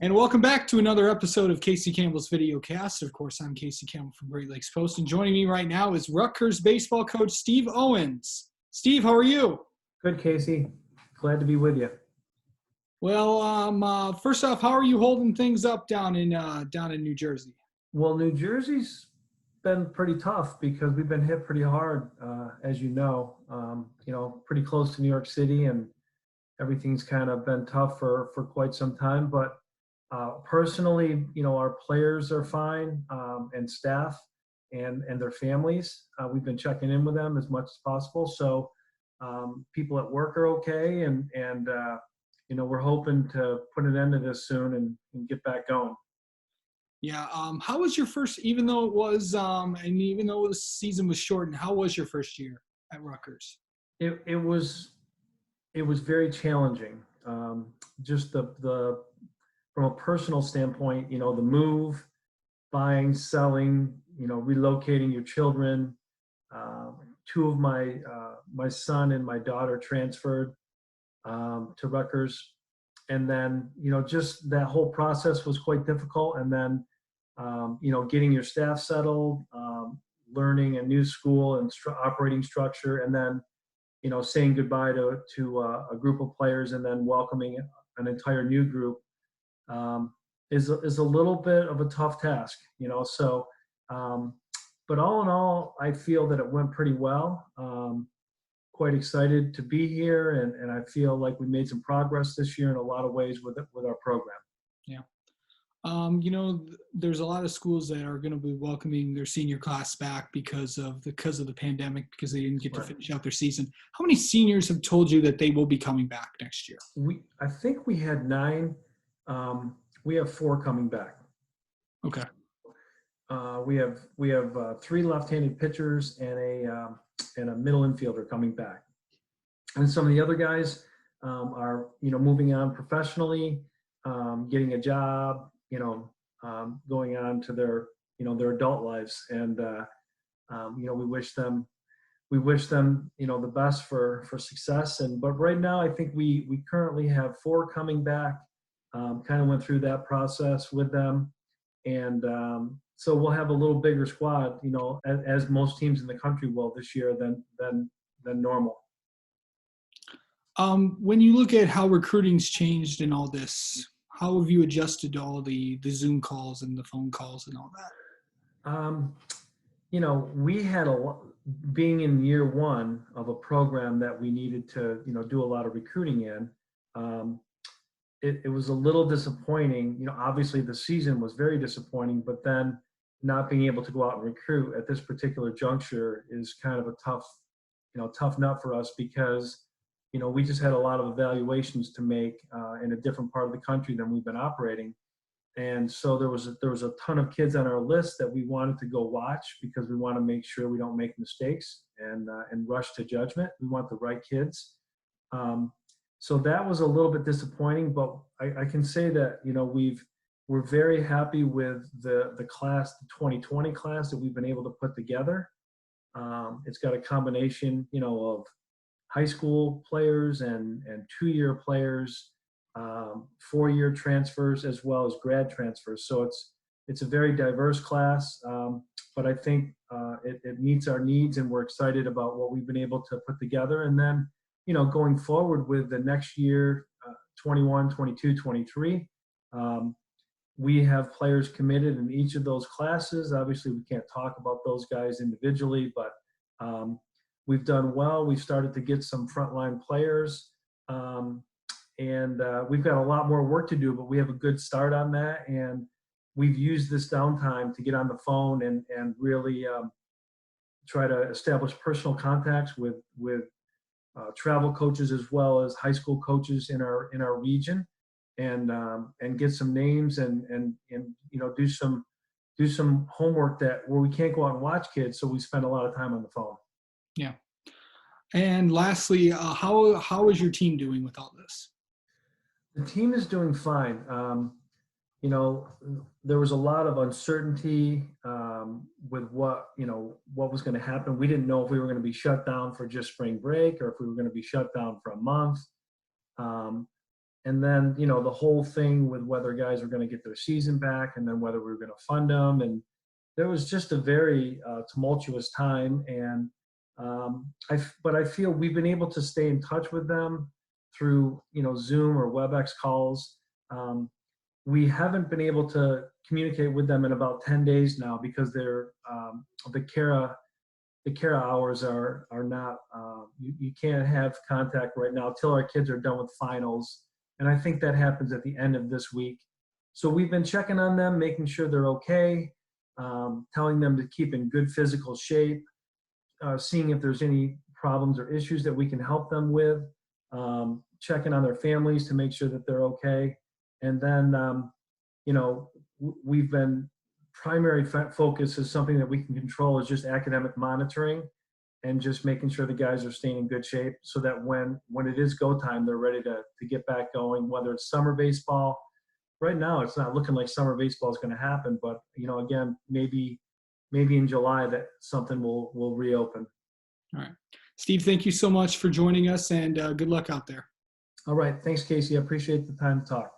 And welcome back to another episode of Casey Campbell's Video Cast. Of course, I'm Casey Campbell from Great Lakes Post, and joining me right now is Rutgers baseball coach Steve Owens. Steve, how are you? Good, Casey. Glad to be with you. Well, first off, how are you holding things up down in New Jersey? Well, New Jersey's been pretty tough because we've been hit pretty hard, as you know. Pretty close to New York City, and everything's kind of been tough for quite some time. But personally, our players are fine, and staff and their families. We've been checking in with them as much as possible. So people at work are okay, and we're hoping to put an end to this soon and get back going. Yeah. How was your first? Even though the season was shortened, how was your first year at Rutgers? It was very challenging. Just the from a personal standpoint, the move, buying, selling, relocating your children. Two of my son and my daughter transferred to Rutgers, and then just that whole process was quite difficult. And then getting your staff settled, learning a new school and operating structure, and then saying goodbye to a group of players, and then welcoming an entire new group is a little bit of a tough task. So but all in all, I feel that it went pretty well. Quite excited to be here, and I feel like we made some progress this year in a lot of ways with our program. Yeah. There's a lot of schools that are going to be welcoming their senior class back because of the pandemic, because they didn't get to finish out their season. How many seniors have told you that they will be coming back next year? I think we had 9. We have 4 coming back. Okay. We have 3 left-handed pitchers and a middle infielder coming back, and some of the other guys are moving on professionally, getting a job, going on to their adult lives, and we wish them the best for success. But right now, I think we currently have 4 coming back. Kind of went through that process with them, and so we'll have a little bigger squad, as most teams in the country will this year than normal. When you look at how recruiting's changed and all this, how have you adjusted to all the Zoom calls and the phone calls and all that? We had being in year 1 of a program that we needed to, do a lot of recruiting in. It was a little disappointing. Obviously the season was very disappointing, but then not being able to go out and recruit at this particular juncture is kind of a tough nut for us, because we just had a lot of evaluations to make in a different part of the country than we've been operating. And so there was a ton of kids on our list that we wanted to go watch, because we want to make sure we don't make mistakes and rush to judgment. We want the right kids. So that was a little bit disappointing, but I can say that we're very happy with the class, the 2020 class that we've been able to put together. It's got a combination, of high school players and 2-year players, 4-year transfers, as well as grad transfers. So it's a very diverse class, but I think it meets our needs, and we're excited about what we've been able to put together. And then, going forward with the next year, 21, 22, 23, we have players committed in each of those classes. Obviously, we can't talk about those guys individually, but we've done well. We've started to get some frontline players, and we've got a lot more work to do, but we have a good start on that. And we've used this downtime to get on the phone and really try to establish personal contacts with travel coaches, as well as high school coaches in our region, and get some names and do some homework where we can't go out and watch kids, so we spend a lot of time on the phone. Yeah. And lastly, how is your team doing with all this? The team is doing fine. There was a lot of uncertainty with what was going to happen. We didn't know if we were going to be shut down for just spring break, or if we were going to be shut down for a month. And then, the whole thing with whether guys were going to get their season back and then whether we were going to fund them. And there was just a very tumultuous time. And but I feel we've been able to stay in touch with them through, Zoom or WebEx calls. We haven't been able to communicate with them in about 10 days now because they're the Kara hours are not, you can't have contact right now till our kids are done with finals. And I think that happens at the end of this week. So we've been checking on them, making sure they're okay, telling them to keep in good physical shape, seeing if there's any problems or issues that we can help them with, checking on their families to make sure that they're okay. And then, we've been primary focus is something that we can control is just academic monitoring and just making sure the guys are staying in good shape so that when it is go time, they're ready to get back going, whether it's summer baseball. Right now, it's not looking like summer baseball is going to happen, but, again, maybe in July that something will reopen. All right. Steve, thank you so much for joining us, and good luck out there. All right. Thanks, Casey. I appreciate the time to talk.